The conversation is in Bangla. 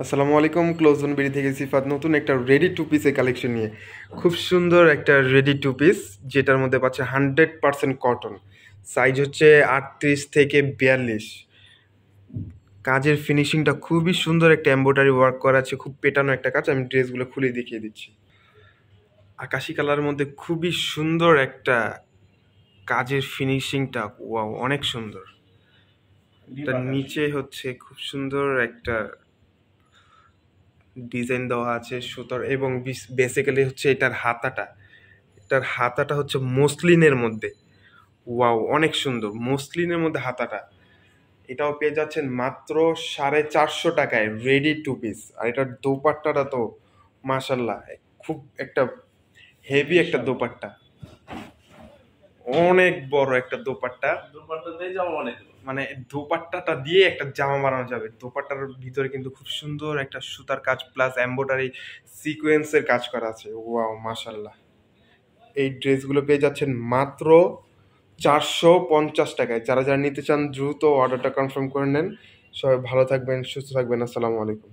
আসসালামু আলাইকুম, ক্লোজ জোন বিডি থেকে সিফাত নতুন একটা রেডি টু পিসের কালেকশন নিয়ে খুব সুন্দর একটা রেডি টু পিস, যেটার মধ্যে পাচ্ছে 100% কটন। সাইজ হচ্ছে 38 থেকে 42। কাজের ফিনিশিংটা খুবই সুন্দর, একটা এমব্রয়ডারি ওয়ার্ক করা আছে, খুব পেটানো একটা কাজ। আমি ড্রেসগুলো খুলে দেখিয়ে দিচ্ছি। আকাশি কালারের মধ্যে খুবই সুন্দর একটা কাজের ফিনিশিংটা, ওয়াও অনেক সুন্দর। তার নিচে হচ্ছে খুব সুন্দর একটা ডিজাইন দেওয়া আছে সুতোর, এবং বেসিক্যালি হচ্ছে এটার হাতাটা হচ্ছে মসলিনের মধ্যে। ওয়াও অনেক সুন্দর, মসলিনের মধ্যে হাতাটা। এটাও পেয়ে যাচ্ছেন মাত্র 450 টাকায়, রেডি টু পিস। আর এটার দোপাট্টাটা তো মাশাল্লাহ, খুব একটা হেভি একটা দোপাট্টা, অনেক বড় একটা দোপাট্টা। মানে দোপাট্টাটা দিয়ে একটা জামা বানানো যাবে। দোপাট্টার ভিতরে কিন্তু খুব সুন্দর একটা সুতার কাজ প্লাস এমব্রয়ডারি সিকোয়েন্সের কাজ করা আছে। ওয়াও মাশাল্লাহ। এই ড্রেসগুলো পেয়ে যাচ্ছেন মাত্র 450 টাকায়। যারা যারা নিতে চান দ্রুত অর্ডারটা কনফার্ম করে নেন। সবাই ভালো থাকবেন, সুস্থ থাকবেন। আসসালামু আলাইকুম।